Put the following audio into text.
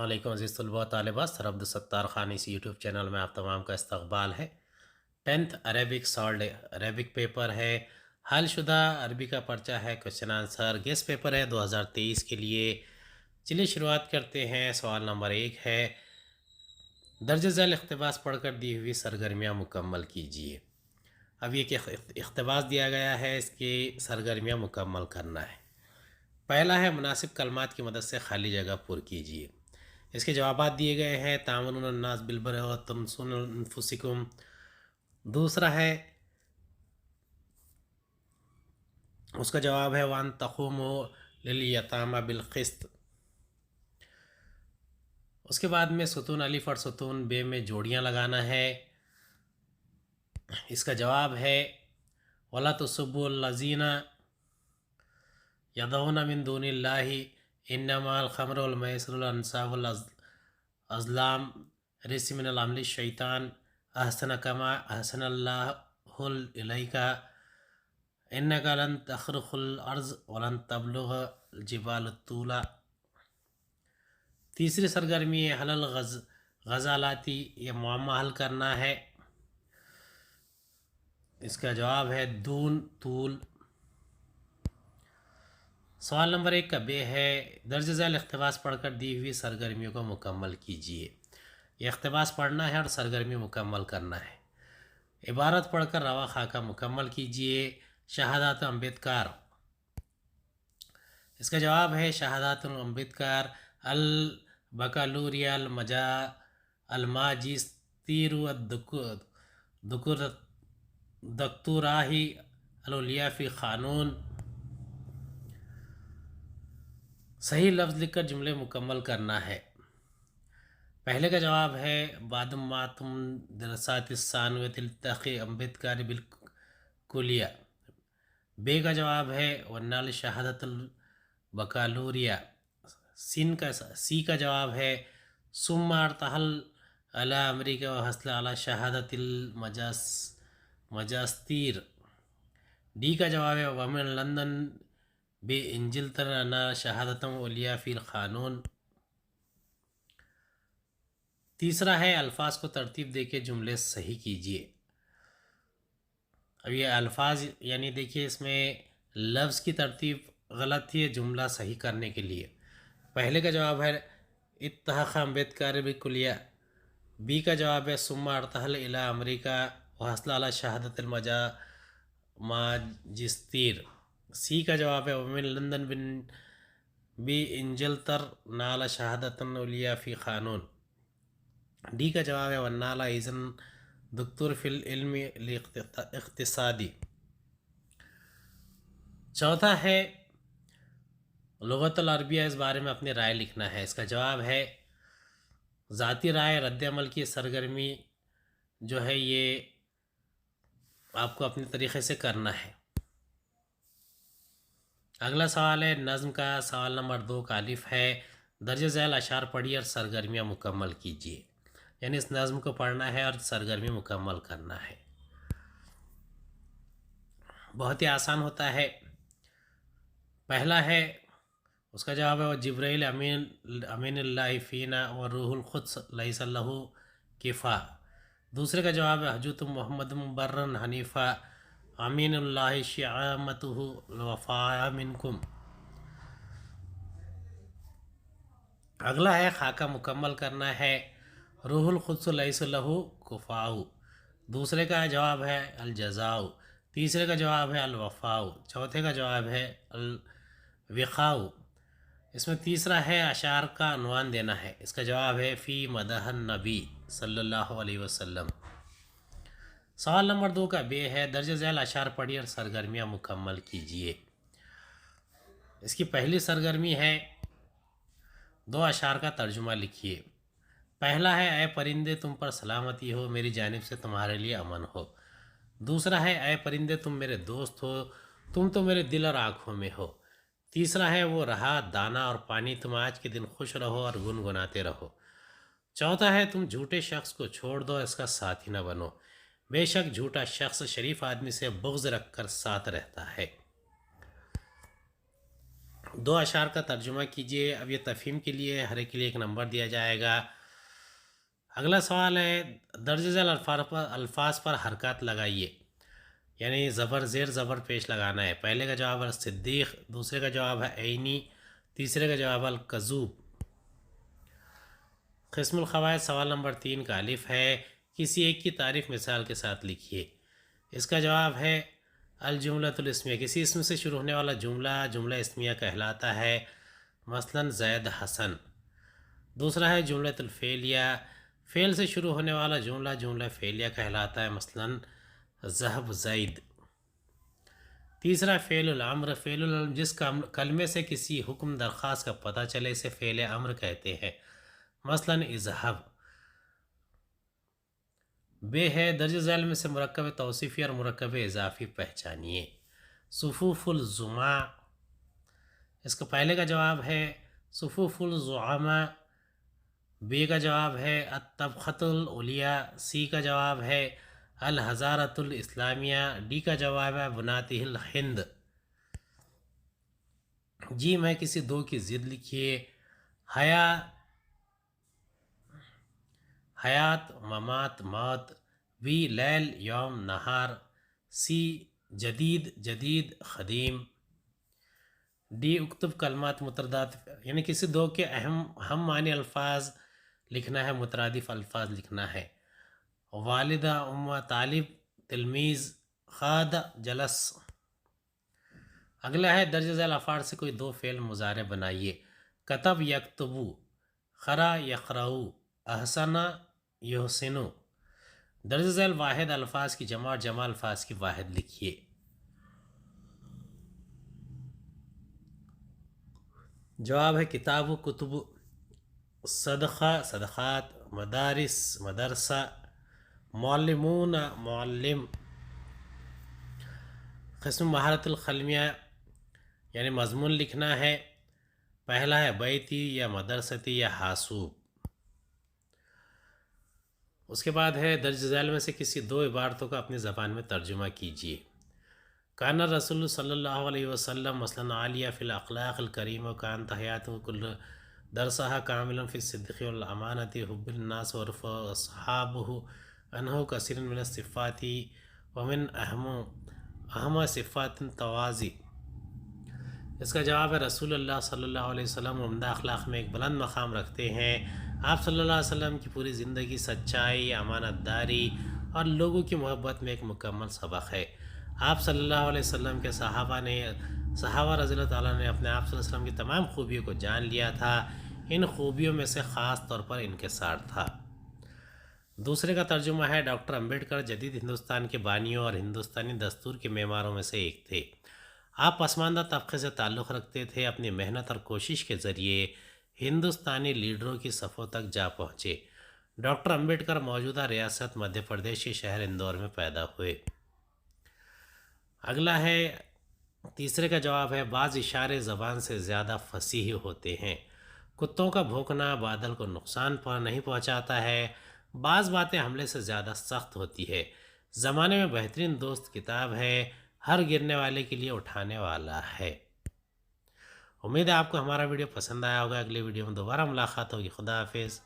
वालेकुम अज़ीज़ तलबा तालिबात सर अब्दुलसत्तार ख़ान इस यूट्यूब चैनल में आप तमाम का इस्तकबाल है। 10th Arabic solved Arabic paper है, हल शुदा अरबी का पर्चा है, क्वेश्चन आंसर गेस्ट पेपर है 2023 के लिए। चलिए शुरुआत करते हैं। सवाल नंबर 1 है, दर्ज झैल इक़्तिबास पढ़कर दी हुई सरगर्मियाँ मुकम्मल कीजिए। अब ये कि इक़्तिबास दिया गया है, इसकी सरगर्मियाँ मुकम्मल करना है। पहला है, मुनासिब कलमात की मदद से खाली जगह पुर कीजिए। इसके जवाबात दिए गए हैं, तामनुन अन्नास बिल बर्रि व तंसुन अनफुसिकुम। दूसरा है, उसका जवाब है वान तक़ूमु लिल यतामा बिल क़िस्त। उसके बाद में सुतून अलिफ और सुतून बे में जोड़ियाँ लगाना है। इसका जवाब है वला तुसब्बुल लज़ीना यदऊना मिन दूनिल्लाहि इन्नमल खम्रु वल मैसिरु वल अंसाबु वल अज़लाम रिज्सुम मिनल अमलि शैतान अहसन कमा अहसनल्लाहु इलैका इन्नका लन तख़्रिक़ुल अर्ज़ वलन तब्लुग़ल जिबाल तूला। तीसरी सरगर्मी है हलल गज़ालाती, ये मुअम्मा हल करना है। इसका जवाब है दून तूल। सवाल नंबर 1 का बे है, दर्ज झैल इक़्तिबास पढ़कर दी हुई सरगर्मियों को मुकम्मल कीजिए। यह इक़्तिबास पढ़ना है और सरगर्मी मुकम्मल करना है। इबारत पढ़कर रवा खाका मुकम्मल कीजिए। शहादात अम्बेडकर, इसका जवाब है शहादात अम्बेडकर अल बकालूरिया अल मजा अल माजिस्तीरु दुकुर दक्तुराही अलौलिया फ़ी क़ानून। सही लफ्ज़ लिखकर जुमले मुकम्मल करना है। पहले का जवाब है बादम मातुम दरसातिसानवतिल तक़ी अम्बेडकर बिल कुलिया। बे का जवाब है वन्नाल शहादतुल बकालूरिया। सी का जवाब है सुम्मा अरतहल अला अमरीका व हसल अला शहादतिल मजास्तीर। डी का जवाब है वमिन लंदन बे इंजिलतरना शहादतम उलिया फ़िल क़ानून। तीसरा है अल्फाज को तरतीब देके जुमले सही कीजिए। अब ये अल्फाज यानी देखिए इसमें लफ्ज़ की तरतीब गलत थी, जुमला सही करने के लिए। पहले का जवाब है इत्तहक़ अम्बेडकर बिकुलिया। बी का जवाब है सुम्मा अरतहल इला अमरीका व हसल अला शहादतिल माजिस्तीर। सी का जवाब है वमिन लंदन बिन बी इंजलतर नाला शहादतन उलिया फ़ी क़ानून। डी का जवाब है वन्नाला इज़न दुक्तुर फ़िल इल्मी इक़्तिसादी। चौथा है लुग़तुल अरबिया, इस बारे में अपनी राय लिखना है। इसका जवाब है ज़ाती राय रद्द अमल की सरगर्मी जो है ये आपको अपने तरीक़े से करना है। अगला सवाल है नज़्म का। सवाल नंबर 2 का अलिफ है, दर्ज झैल अशार पढ़िए और सरगर्मियाँ मुकम्मल कीजिए। यानी इस नज़्म को पढ़ना है और सरगर्मी मुकम्मल करना है। बहुत ही आसान होता है। पहला है, उसका जवाब है वह जिब्राइल अमीनुल्लाहि फ़ीना व रूहुल क़ुद्स लैसा लहू किफ़ा। दूसरे का जवाब है हजूत मोहम्मद बर्रन हनीफ़ा अमीनुल्लाहि शिआमतुहु वफ़ा मिनकुम। अगला है खाका मुकम्मल करना है, रूहुल क़ुद्स लैसा लहू कुफ़ाउ। दूसरे का जवाब है अल जज़ाउ। तीसरे का जवाब है अल वफ़ाउ। चौथे का जवाब है अल विक़ाउ। इसमें तीसरा है अशार का अनवान देना है। इसका जवाब है फ़ी मदहन नबी सल्लल्लाहु अलैहि वसल्लम। सवाल नंबर 2 का बे है, दर्ज झैल अशार पढ़िए और सरगर्मियाँ मुकम्मल कीजिए। इसकी पहली सरगर्मी है 2 अशार का तर्जुमा लिखिए। पहला है ऐ परिंदे तुम पर सलामती हो, मेरी जानिब से तुम्हारे लिए अमन हो। दूसरा है ऐ परिंदे तुम मेरे दोस्त हो, तुम तो मेरे दिल और आँखों में हो। तीसरा है वो रहा दाना और पानी, तुम आज के दिन खुश रहो और गुनगुनाते रहो। चौथा है तुम झूठे शख्स को छोड़ दो, इसका साथी न बनो, बेशक झूठा शख्स शरीफ आदमी से बुग़्ज़ रखकर साथ रहता है। دو اشعار کا ترجمہ کیجیے. اب یہ تفہیم کے لیے ہر ایک کے لیے ایک نمبر دیا جائے گا. اگلا سوال ہے درج ذیل الفاظ پر حرکات لگائیے، یعنی زبر زیر زبر پیش لگانا ہے. پہلے کا جواب ہے صدیق، دوسرے کا جواب ہے عینی، تیسرے کا جواب ہے الکذوب. قسم القواعد سوال نمبر 3 کا الف ہے. کسی ایک کی تعریف مثال کے ساتھ لکھیے. اس کا جواب ہے الجملۃ الاسمیہ. کسی اسم سے شروع ہونے والا جملہ جملہ اسمیہ کہلاتا ہے، مثلا زید حسن. دوسرا ہے جملۃ الفعلیہ. فعل سے شروع ہونے والا جملہ جملہ فعلیہ کہلاتا ہے، مثلا ذهب زید. تیسرا فعل الامر. فعل الامر جس کلمے سے کسی حکم درخواست کا پتہ چلے اسے فعل امر کہتے ہیں، مثلا اذهب. بے ہے درج ذیل میں سے مرکب توصیفی اور مرکب اضافی پہچانیے. صفوف الزماع، اس کا پہلے کا جواب ہے صفوف الزعماء، بی کا جواب ہے الطبقۃ العلیٰ، سی کا جواب ہے الحضارۃ الاسلامیہ، ڈی کا جواب ہے بناته الہند. جی میں کسی دو کی ضد لکھیے. حیات ممات موت، بی لیل یوم نہار، سی جدید جدید قدیم، ڈی اکتب کلمات مترادف، یعنی کسی دو کے ہم معنی الفاظ لکھنا ہے، مترادف الفاظ لکھنا ہے. والدہ امہ طالب تلمیذ خاد جلس. اگلا ہے درج ذیل افعال سے کوئی دو فعل مضارع بنائیے. کتب یکتبو، قرأ یقرؤ، احسن یحسن. درج ذیل واحد الفاظ کی جمع اور جمع الفاظ کی واحد لکھیے. جواب ہے کتاب و کتب، صدقہ صدقات، مدارس مدرسہ، معلمون معلم. قسم مہارت القلمیہ، یعنی مضمون لکھنا ہے. پہلا ہے بیتی یا مدرستی یا حاسوب. اس کے بعد ہے درج ذیل میں سے کسی دو عبارتوں کا اپنی زبان میں ترجمہ کیجیے. کان رسول صلی اللہ علیہ وسلم مثلا عالیہ فی الاخلاق الکریم و کان تحیات کل درسہ کاملا فی الصدق والامانت حب الناس ورفع اصحابہ انہو کثیر من الصفات ومن اہم صفات توازی. اس کا جواب ہے رسول اللہ صلی اللہ علیہ وسلم عمدہ اخلاق میں ایک بلند مقام رکھتے ہیں. آپ صلی اللہ علیہ وسلم کی پوری زندگی سچائی، امانت داری اور لوگوں کی محبت میں ایک مکمل سبق ہے. آپ صلی اللہ علیہ وسلم کے صحابہ رضی اللہ تعالیٰ نے اپنے آپ صلی اللہ علیہ وسلم کی تمام خوبیوں کو جان لیا تھا. ان خوبیوں میں سے خاص طور پر انکسار تھا. دوسرے کا ترجمہ ہے ڈاکٹر امبیڈکر جدید ہندوستان کے بانیوں اور ہندوستانی دستور کے معماروں میں سے ایک تھے. آپ پسماندہ طبقے سے تعلق رکھتے تھے. اپنی محنت اور کوشش کے ذریعے ہندوستانی لیڈروں کی صفوں تک جا پہنچے. ڈاکٹر امبیڈکر موجودہ ریاست مدھیہ پردیش کے شہر اندور میں پیدا ہوئے. اگلا ہے تیسرے کا جواب ہے بعض اشارے زبان سے زیادہ فصیح ہوتے ہیں. کتوں کا بھونکنا بادل کو نقصان نہیں پہنچاتا ہے. بعض باتیں حملے سے زیادہ سخت ہوتی ہے. زمانے میں بہترین دوست کتاب ہے، ہر گرنے والے کے لیے اٹھانے والا ہے. امید ہے آپ کو ہمارا ویڈیو پسند آیا ہوگا. اگلے ویڈیو میں دوبارہ ملاقات ہوگی. خدا حافظ.